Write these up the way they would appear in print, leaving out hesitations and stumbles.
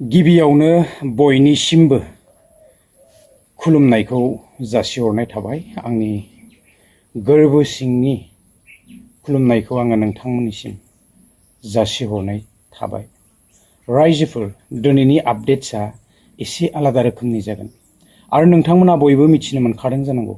गिबियावनो बयनिसिमबो खुलुमनायखौ जासिहरनाय थाबाय। आंनि गोरबो सिंनि खुलुमनायखौ आङो नोंथांमोननिसिम जासिहरनाय थाबाय। रायजोफोर, दिनैनि आपडेट्सआ एसे आलादा रोखोमनि जागोन आरो नोंथांमोना बयबो मिथिनो मोनखादों जानांगौ।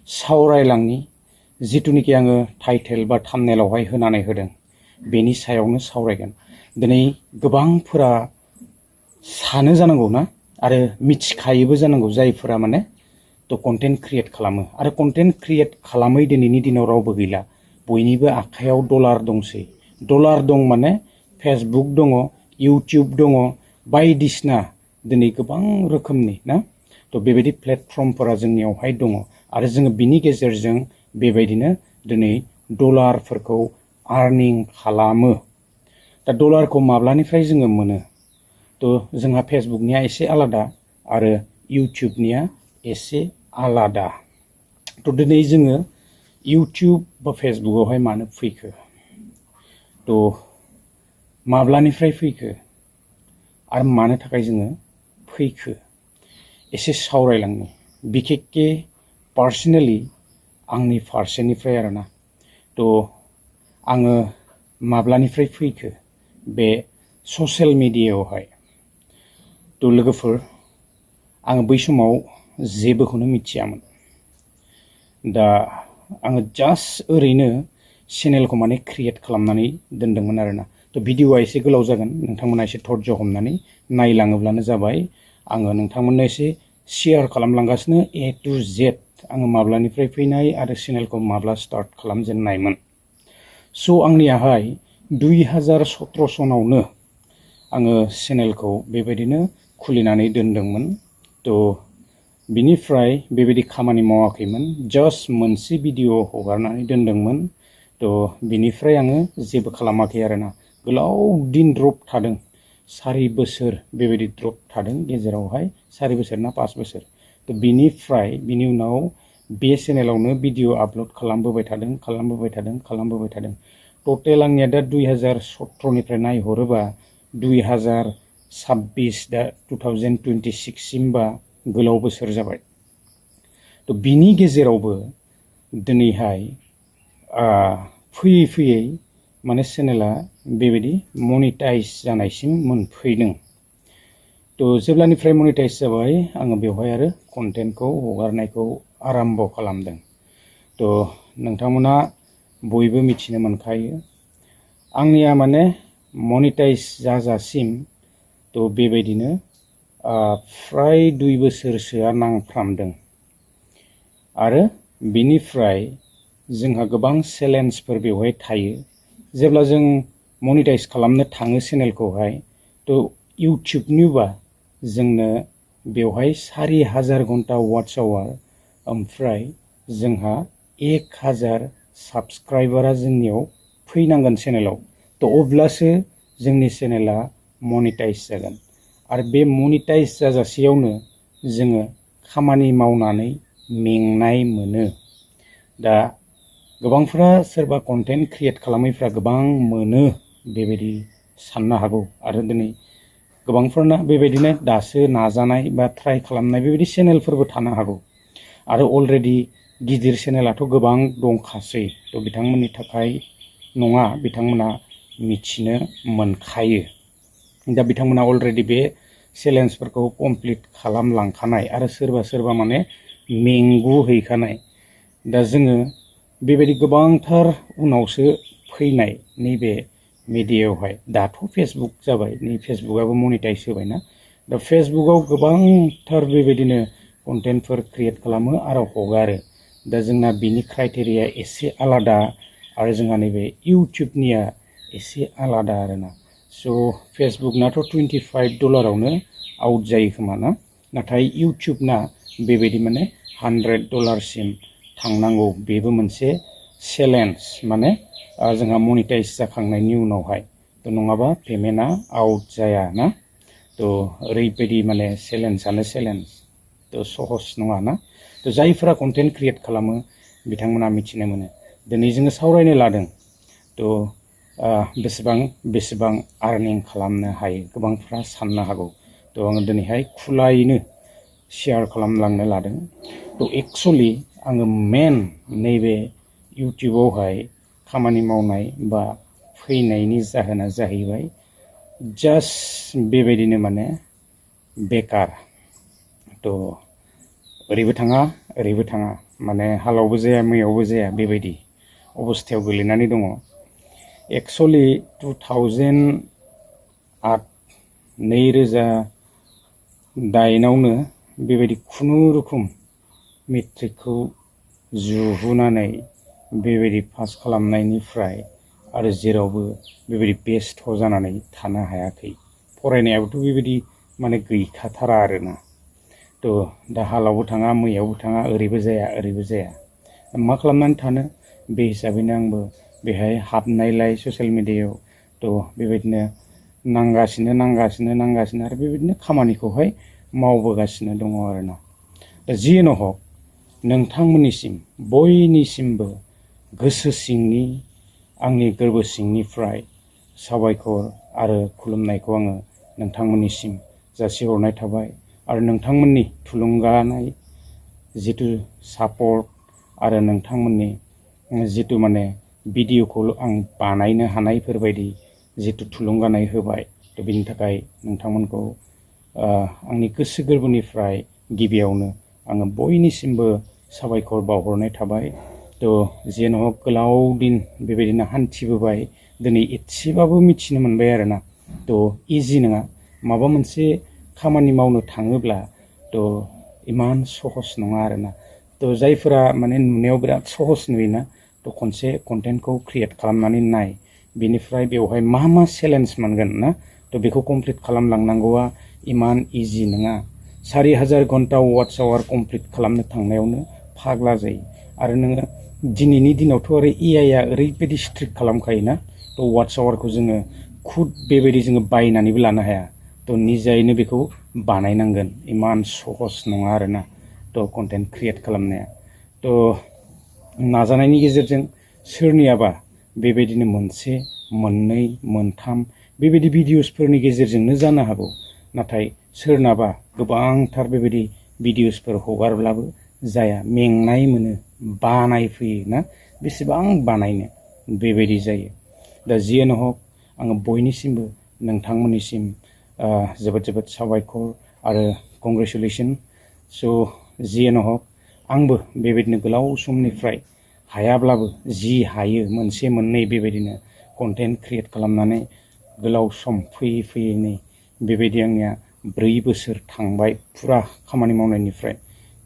सावरायलांनि जिथुनिखि आङो टाइटेल बा थाम्बनेलावहाय होनानै होदों बेनि सायावनो सावरायगोन। दिनै गोबांफोरा सानो जानांगौ ना आरो मिथिखायोबो जानांगौ जायफोरा माने कन्टेन्ट क्रिएट खालामो आरो कन्टेन्ट क्रिएट खालामै दिनैनि दिनाव रावबो गैला। बयनिबो आखायाव डलार दंसै। डलार दं माने फेसबुक दङ, इउटिउब दङ, बायदिसिना दिनै गोबां रोखोमनि ना बेबायदि प्लेटफर्मफोरा जोंनियावहाय दङ आरो जोङो बिनि गेजेरजों बेबायदिनो दिनै डलारफोरखौ आर्निं खालामो। दा डलारखौ माब्लानिफ्राय जोङो मोनो? जोंहा फेसबुकनिया एसे आलादा आरो इउटिउबनिया एसे आलादा। दिनै जोङो इउटिउब बा फेसबुकआवहाय मानो फैखो? माब्लानिफ्राय फैखो आरो मानो थाखाय जोङो फैखो एसे सावरायलांनो। बिखेकके पार्सनेलि आंनि फारसेनिफ्राय आरोना। आङो माब्लानिफ्राय फैखो बे ससियेल मिडियायावहाय? लोगोफोर, आङो बै समाव जेबोखौनो मिथियामोन। दा आङो जास्ट ओरैनो चेनेलखौ माने क्रिएट खालामनानै दोनदोंमोन आरोना। भिडिअआ एसे गोलाव जागोन, नोंथांमोना एसे धैर्य हमनानै नायलाङोब्लानो जाबाय। आङो नोंथांमोननो एसे शेयार खालामलांगासिनो ए टु जेड आङो माब्लानिफ्राय फैनाय आरो चेनेलखौ माब्ला स्टार्ट खालामजेननायमोन। आंनियाहाय 2017 सनावनो आङो चेनेलखौ बेबायदिनो खुलिनानै दोनदोंमोन। बिनिफ्राय बेबायदि खामानि मावाखैमोन, जास्ट मोनसे भिडिअ हगारनानै दोनदोंमोन। बिनिफ्राय आङो जेबो खालामाखै आरोना। गोलाव दिन द्रप थादों, 4 बोसोर बेबायदि द्रप थादों गेजेरावहाय, 4 बोसोर ना 5 बोसोर। बिनि उनाव बे चेनेलावनो भिडिअ आपल'ड खालामबोबाय थादों। टटेल आंनिया दा 2017निफ्राय नायहरोबा 2026 दा 2026 सिमबा गोलाव बोसोर जाबाय। बिनि गेजेरावबो दिनैहाय फैयै फैयै माने चेनेला बेबायदि मनिटाइज जानायसिम मोनफैदों। जेब्लानिफ्राय मनिटाइज जाबाय आङो बेवहाय आरो कन्टेन्टखौ हगारनायखौ आराम्भ खालामदों। नोंथांमोना बयबो मिथिनो मोनखायो आंनिया माने मनिटाइज जाजासिम बेबायदिनो फ्राय 2 बोसोरसोआ नांफ्रामदों। आरो बिनिफ्राय जोंहा गोबां चेलेन्जफोर बेवहाय थायो। जेब्ला जों मनिटाइज खालामनो थाङो चेनेलखौहाय, इउटिउबनिबा जोंनो बेवहाय 4000 घन्टा वाट्स आवार, ओमफ्राय जोंहा 1000 साबस्क्राइबारा जोंनियाव फैनांगोन चेनेलाव। अब्लासो जोंनि चेनेला मनिटाइज जागोन। आरो बे मनिटाइज जाजासेयावनो जोङो खामानि मावनानै मेंनाय मोनो। दा गोबांफ्रा सोरबा कन्टेन्ट क्रिएट खालामैफ्रा गोबां मोनो बेबायदि साननो हागौ। आरो दिनै गोबांफोरना बेबायदिनो दासो नाजानाय बा ट्राइ खालामनाय बेबायदि चेनेलफोरबो थानो हागौ। आरो अलरेडि गिदिर चेनेलाथ' गोबां दंखासै। बिथांमोननि थाखाय नङा, बिथांमोना मिथिनो मोनखायो। दा बिथांमोना अलरेडि बे चेलेन्जफोरखौ कमप्लिट खालामलांखानाय आरो सोरबा माने मेंगुहैखानाय। दा जोङो बेबायदि गोबांथार उनावसो फैनाय नैबे मिडियायावहाय। दाथ' फेसबुक जाबाय, नै फेसबुकआबो मनिटाइज होबायना। दा फेसबुकआव गोबांथार बेबायदिनो कन्टेन्टफोर क्रिएट खालामो आरो हगारो। दा जोंना बिनि क्राइटेरिया एसे आलादा आरो जोंहा नैबे इउटिउबनिया एसे आलादा आरोना। फेसबुकनाथ' $25 आउट जायो खोमा ना, नाथाय इउटिउबना बेबायदि माने $100 सिम थांनांगौ। बेबो मोनसे चेलेन्ज, माने जोंहा मनिटाइज जाखांनायनि उनावहाय नङाबा पेमेन्टआ आउट जाया ना। ओरैबायदि माने चेलेन्जआनो चेलेन्ज, सहज नङा ना। जायफोरा कन्टेन्ट क्रिएट खालामो बिथांमोना मिथिनो मोनो। दिनै जोङो सावरायनो लादों बेसेबां आर्निं खालामनो हायो। गोबांफ्रा साननो हागौ थ' आङो दिनैहाय खुलायैनो शेयार खालामलांनो लादों। थ' एक्सुवेलि आङो मेन नैबे इउटिउबावहाय खामानि मावनाय बा फैनायनि जाहोना जाहैबाय जास्ट बेबायदिनो माने बेकार। थ' ओरैबो थाङा ओरैबो थाङा माने हालावबो जाया मैयावबो जाया बेबायदि अबस्थायाव गोलैनानै दङ। एक्सुवेलि 2008 बेबायदि खुनुरुखुम मेट्रिकखौ जुहुनानै बेबायदि पास खालामनायनिफ्राय आरो जेरावबो बेबायदि बेस्थ' जानानै थानो हायाखै। फरायनायाबोथ' बेबायदि माने गैखाथारा आरोना। थ' दा हालावबो थाङा मैयावबो थाङा ओरैबो जाया ओरैबो जाया। मा खालामनानै थानो बे हिसाबैनो आंबो बेहाय हाबनायलाय ससियेल मिडियायाव थ' बेबायदिनो नांगासिनो आरो बेबायदिनो खामानिखौहाय मावबोगासिनो दङ आरोना। दा जियानो हक नोंथांमोननिसिम बयनिसिमबो गोसो सिंनि आंनि गोरबो सिंनिफ्राय साबायखर आरो खुलुमनायखौ आङो नोंथांमोननिसिम जासिहरनाय थाबाय। आरो नोंथांमोननि थुलुंगानाय जिथु सापर्ट आरो नोंथांमोननि जिथु माने भिडिअखौ आं बानायनो हानायफोरबायदि जिथु थुलुंगानाय होबाय थ' बिनि थाखाय नोंथांमोनखौ आंनि गोसो गोरबोनिफ्राय गिबियावनो आङो बयनिसिमबो साबायखर बावहरनाय थाबाय। थ' जियानो हक गोलाव दिन बेबायदिनो हान्थिबोबाय दिनै एसेबाबो मिथिनो मोनबाय आरोना। थ' इजि नङा माबा मोनसे खामानि मावनो थाङोब्ला थ' इमान सहस नङा आरोना। थ' जायफोरा माने नुनायाव बिराद सहस नुयोना थ' खनसे कन्टेन्टखौ क्रियेट खालामनानै नाय बेनिफ्राय बेवहाय मा चेलेन्ज मोनगोन ना थ' बेखौ कमप्लिट खालामलांनांगौआ इमान इजि नङा। 4000 घन्टा वाट्स आवार कमप्लिट खालामनो थांनायावनो फाग्ला जायो। आरो नोङो दिनैनि दिनावथ' आरो एआइआ ओरैबायदि स्ट्रिक्ट खालामखायोना थ' वाट्स आवारखौ जोङो खुद बेबायदि जोङो बायनानैबो लानो हाया। थ' निजायैनो बेखौ बानायनांगोन इमान सहस नङा आरोना थ' कन्टेन्ट क्रियेट खालामनाया। थ' नाजानायनि गेजेरजों सोरनियाबा बेबायदिनो मोनसे मोननै मोनथाम बेबायदि भिडिअसफोरनि गेजेरजोंनो जानो हागौ। नाथाय सोरनाबा गोबांथार बेबायदि भिडिअसफोर हगारब्लाबो जाया, मेंनाय मोनो, बानाय फैयो ना बेसेबां बानायनो बेबायदि जायो। दा जियानो हक आङो बयनिसिमबो नोंथांमोननिसिम जोबोद साबायखर आरो कंग्रेचुलेसन। स' जियानो हक आंबो बेबायदिनो गोलाव समनिफ्राय हायाब्लाबो जि हायो मोनसे मोननै बेबायदिनो कन्टेन्ट क्रियेट खालामनानै गोलाव सम फैयै बेबायदि आंनिया 4 बोसोर थांबाय फुरा खामानि मावनायनिफ्राय।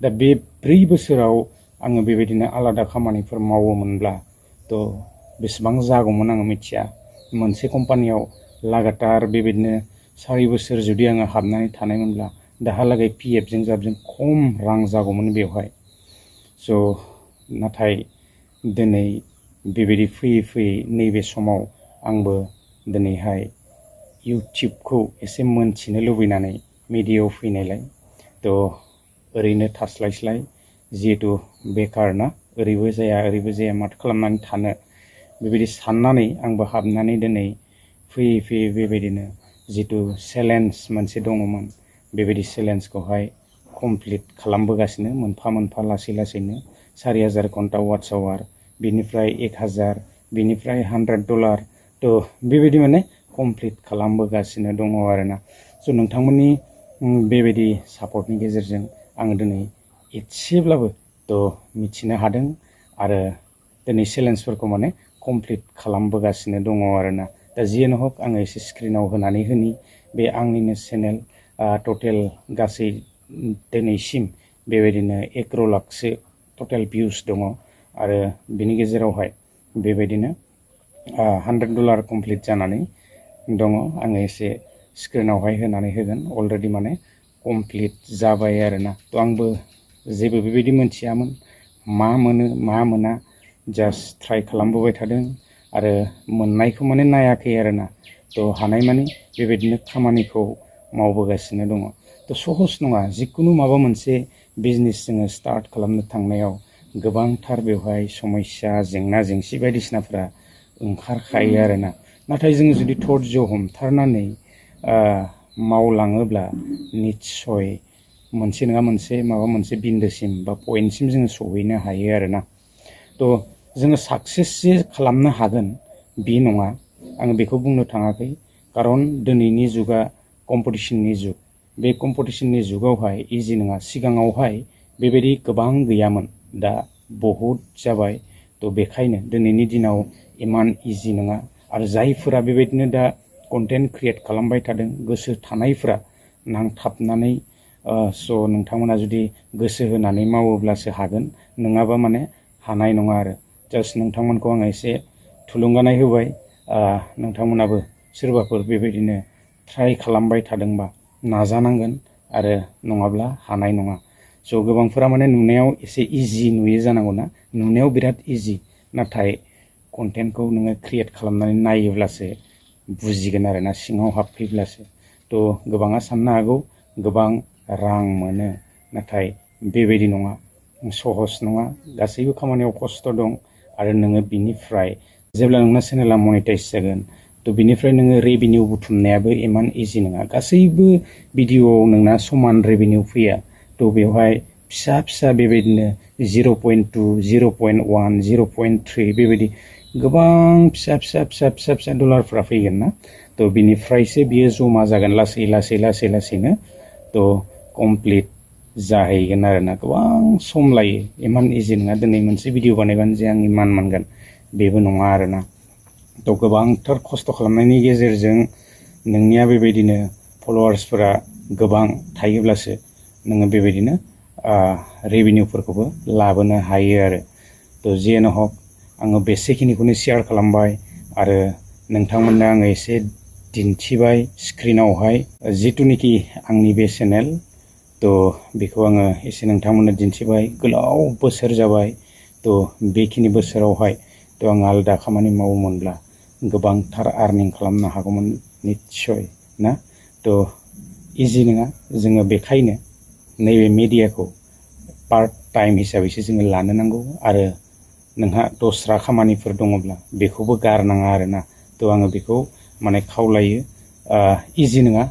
दा बे 4 बोसोराव आङो बेबायदिनो आलादा खामानिफोर मावोमोनब्ला थ' बेसेबां जागौमोन आङो मिथिया। मोनसे कम्पानियाव लागातार बेबायदिनो 4 बोसोर जुदि आङो हाबनानै थानायमोनब्ला दाहालागै PFजों जाबजों खम रां जागौमोन बेवहाय। स' नाथाय दिनै बेबायदि फैयै नैबे समाव आंबो दिनैहाय इउटिउबखौ एसे मोनथिनो लुबैनानै मिडियायाव फैनायलाय थ' ओरैनो थास्लायस्लाय जिहेथु बेकार ना ओरैबो जाया माथो खालामनानै थानो बेबायदि साननानै आंबो हाबनानै दिनै फैयै बेबायदिनो जिथु चेलेन्ज मोनसे दङमोन बेबायदि चेलेन्जखौहाय कमप्लिट खालामबोगासिनो मोनफा मोनफा लासैनो 4000 घन्टा वाट्स आवार बेनिफ्राय 1000 बेनिफ्राय $100 थ' बेबायदि माने कमप्लिट खालामबोगासिनो दङ आरोना। स' नोंथांमोननि बेबायदि सापर्टनि गेजेरजों आङो दिनै एसेब्लाबो थ' मिथिनो हादों आरो दिनै चेलेन्जफोरखौ माने कमप्लिट खालामबोगासिनो दङ आरोना। दा जियानो हक आङो एसे स्क्रिनाव होनानै होनि बे आंनिनो चेनेल टटेल गासै दिनैसिम बेबायदिनो 1 लाखसो टटेल भिउस दङ आरो बिनि गेजेरावहाय बेबायदिनो $100 कमप्लिट जानानै दङ। आङो एसे स्क्रिनावहाय होनानै होगोन अलरेडि माने कमप्लिट जाबाय आरोना। थ' आंबो जेबो बेबायदि मोनथियामोन मा मोनो मा मोना जास्ट ट्राइ खालामबोबाय थादों आरो मोननायखौ माने नायाखै आरोना। थ' हानायमानि बेबायदिनो खामानिखौ मावबोगासिनो दङ। थ' सहस नङा जिकुनु माबा मोनसे बिजनेस जोङो स्टार्ट खालामनो थांनायाव गोबांथार बेवहाय समस्या जेंना जेंसि बायदिसिनाफ्रा ओंखारखायो आरोना। नाथाय जोङो जुदि धैर्य हमथारनानै मावलाङोब्ला निस्सय मोनसे नङा मोनसे माबा मोनसे बिन्दोसिम बा पइन्टसिम जोङो सहैनो हायो आरोना। थ' जोङो साक्सेस खालामनो हागोन बे नङा, आं बेखौ बुंनो थाङाखै। खारन दिनैनि जुगा कम्पिटिशननि जुग। बे कम्पिटिशननि जुगावहाय इजि नङा। सिगाङावहाय बेबायदि गोबां गैयामोन, दा बहुद जाबाय। थ' बेखायनो दिनैनि दिनाव इमान इजि नङा। आरो जायफोरा बेबायदिनो दा कन्टेन्ट क्रियेट खालामबाय थादों, गोसो थानायफोरा नांथाबनानै स' नोंथांमोना जुदि गोसो होनानै मावोब्लासो हागोन, नङाबा माने हानाय नङा आरो। जास्ट नोंथांमोनखौ आङो एसे थुलुंगानाय होबाय। नोंथांमोनाबो सोरबाफोर बेबायदिनो ट्राइ खालामबाय थादोंबा नाजानांगोन, आरो नङाब्ला हानाय नङा। स' गोबांफोरा माने नुनायाव एसे इजि नुयो जानांगौ ना, नुनायाव बिराद इजि, नाथाय कन्टेन्टखौ नोङो क्रियेट खालामनानै नायोब्लासो बुजिगोन आरो ना, सिङाव हाबफैब्लासो। थ' गोबाङा साननो हागौ गोबां रां मोनो, नाथाय बेबायदि नङा, सहस नङा। गासैबो खामानियाव खस्थ' दं। आरो नोङो बिनिफ्राय जेब्ला नोंना चेनेला मनिटाइज जागोन, थ' बिनिफ्राय नोङो रेभिनिउ बुथुमनायाबो इमान इजि नङा। गासैबो भिडिअ'आव नोंना समान रेभिनिउ फैया। थ' बेवहाय फिसा फिसा बेबायदिनो 0.2, 0.1, 0.3 बेबायदि गोबां फिसा फिसा फिसा फिसा फिसा डलारफ्रा फैगोन ना। थ' बिनिफ्रायसो बियो जमा जागोन लासै लासै लासै लासैनो। थ' कमप्लिट जाहैगोन आरोना। गोबां सम लायो, इमान इजि नङा। दिनै मोनसे भिडिअ बानायबानो जे आं इमान मोनगोन बेबो नङा आरोना। थ' गोबांथार खस्थ' खालामनायनि गेजेरजों नोंनिया बेबायदिनो फल'वार्सफोरा गोबां थायोब्लासो नोङो बेबायदिनो रेभिनिउफोरखौबो लाबोनो हायो आरो। थ' जियानो हक, आङो बेसेखिनिखौनो शेयार खालामबाय, आरो नोंथांमोननो आङो एसे दिन्थिबाय स्क्रिनावहाय जिथुनिखि आंनि बे चेनेल। थ' बेखौ आङो एसे नोंथांमोननो दिन्थिबाय। गोलाव बोसोर जाबाय। थ' बेखिनि बोसोरावहाय थ' आं आलादा खामानि मावोमोनब्ला गोबांथार आर्निं खालामनो हागौमोन निस्सय ना। थ' इजि नङा। जोङो बेखायनो नैबे मिडियाखौ पार्ट टाइम हिसाबैसो जोङो लानो नांगौ। आरो नोंहा दस्रा खामानिफोर दङब्ला बेखौबो गारनाङा आरोना। थ' आङो बेखौ माने खावलायो। इजि नङा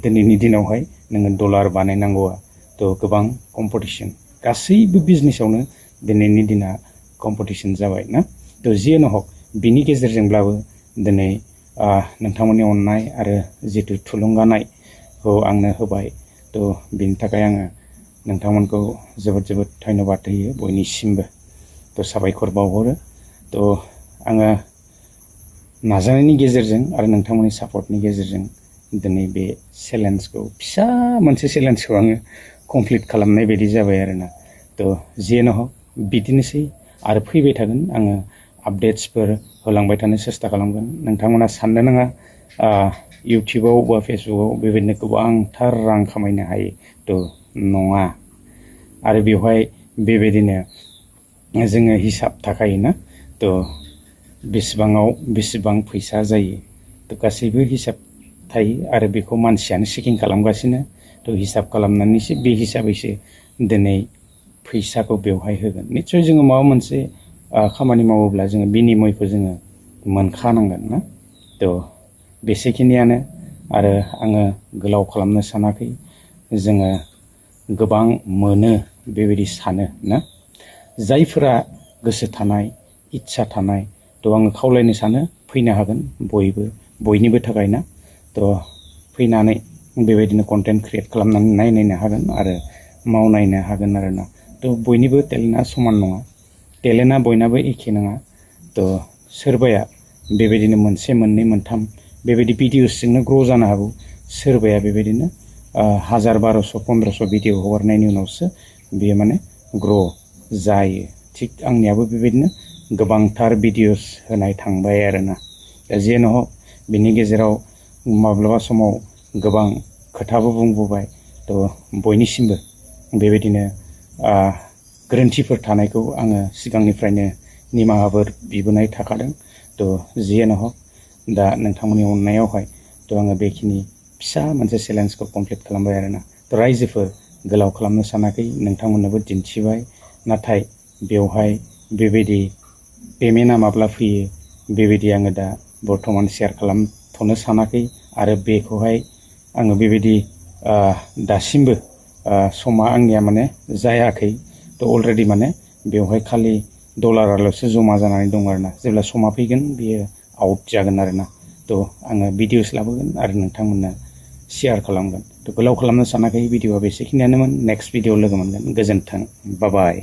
दिनैनि दिनावहाय नोङो डलार बानायनांगौआ। थ' गोबां कम्पिटिसन, गासैबो बिजनेसावनो दिनैनि दिना कम्पिटिसन जाबाय ना। थ' जियानो हक, बिनि गेजेरजोंब्लाबो दिनै नोंथांमोननि अननाय आरो जिथु थुलुंगानायखौ आंनो होबाय, थ' बिनि थाखाय आङो नोंथांमोनखौ जोबोद जोबोद धन्यबाद होयो बयनिसिमबो। थ' साबायखर बावहरो। थ' आङो नाजानायनि गेजेरजों आरो नोंथांमोननि सापर्टनि गेजेरजों दिनै बे चेलेन्जखौ, फिसा मोनसे चेलेन्जखौ आङो कमप्लिट खालामनाय बायदि जाबाय आरोना। थ' जियानो हक बिदिनोसै, आरो फैबाय थागोन। आङो आपडेट्सफोर होलांबाय थानो सेस्था खालामगोन। नोंथांमोना साननो नाङा इउटिउबाव बा फेसबुकआव बेबायदिनो गोबांथार रां खामायनो हायो। थ' नङा। आरो बेवहाय बेबायदिनो जोङो हिसाब थाखायोना। थ' बेसेबाङाव बेसेबां फैसा जायो, थ' गासैबो हिसाब थायो। आरो बेखौ मानसियानो चेकिं खालामगासिनो। थ' हिसाब खालामनानैसो बे हिसाबैसो दिनै फैसाखौ बेवहाय होगोन। निस्सय जोङो माबा मोनसे खामानि मावोब्ला जोङो बिनिमयखौ जोङो मोनखानांगोन ना। थ' बेसेखिनियानो। आरो आङो गोलाव खालामनो सानाखै। जोङो गोबां मोनो बेबायदि सानो ना। जायफोरा गोसो थानाय, इस्सा थानाय, थ' आङो खावलायनो सानो फैनो हागोन बयबो, बयनिबो थाखाय ना। थ' फैनानै बेबायदिनो कन्टेन्ट क्रियेट खालामनानै नायनो हागोन आरो मावनायनो हागोन आरोना। थ' बयनिबो टेलेन्टआ समान नङा, टेलेन्टआ बयनाबो एखे नङा। थ' सोरबाया बेबायदिनो मोनसे, मोननै, मोनथाम बेबायदि भिडिअसजोंनो ग्र' जानो हागौ। सोरबाया बेबायदिनो 1000, 1200, 1500 भिडिअ हगारनायनि उनावसो बेयो माने ग्र' जायो। थिग आंनियाबो बेबायदिनो गोबांथार भिडिअस होनाय थांबाय आरोना। दा जियानो हक, बिनि गेजेराव माब्लाबा समाव गोबां खोथाबो बुंबोबाय। थ' बयनिसिमबो बेबायदिनो गोरोन्थिफोर थानायखौ आङो सिगांनिफ्रायनो निमाहाफोर बिबोनाय थाखादों। थ' जियानो हक, दा नोंथांमोननि अननायावहाय थ' आङो बेखिनि फिसा मोनसे चेलेन्जखौ कमप्लिट खालामबाय आरोना। थ' रायजोफोर, गोलाव खालामनो सानाखै, नोंथांमोननोबो दिन्थिबाय। नाथाय बेवहाय बेबायदि पेमेन्टआ माब्ला फैयो बेबायदि आङो दा बर्थमान शेयार खालामथ'नो सानाखै। आरो बेखौहाय आङो बेबायदि दासिमबो समा आंनिया माने जायाखै थ' अलरेडि माने बेवहाय खालि डलाराल'सो जमा जानानै दं आरोना जेब्ला समा फैगोन बियो आउट जागोन आरोना थ' आङो भिडिअस लाबोगोन आरो नोंथांमोननो शेयार खालामगोन थ' गोलाव खालामनो सानाखै भिडिअआ बेसेखिनियानोमोन नेक्स्ट भिडिअ लोगो मोनगोन गोजोन्थों बाय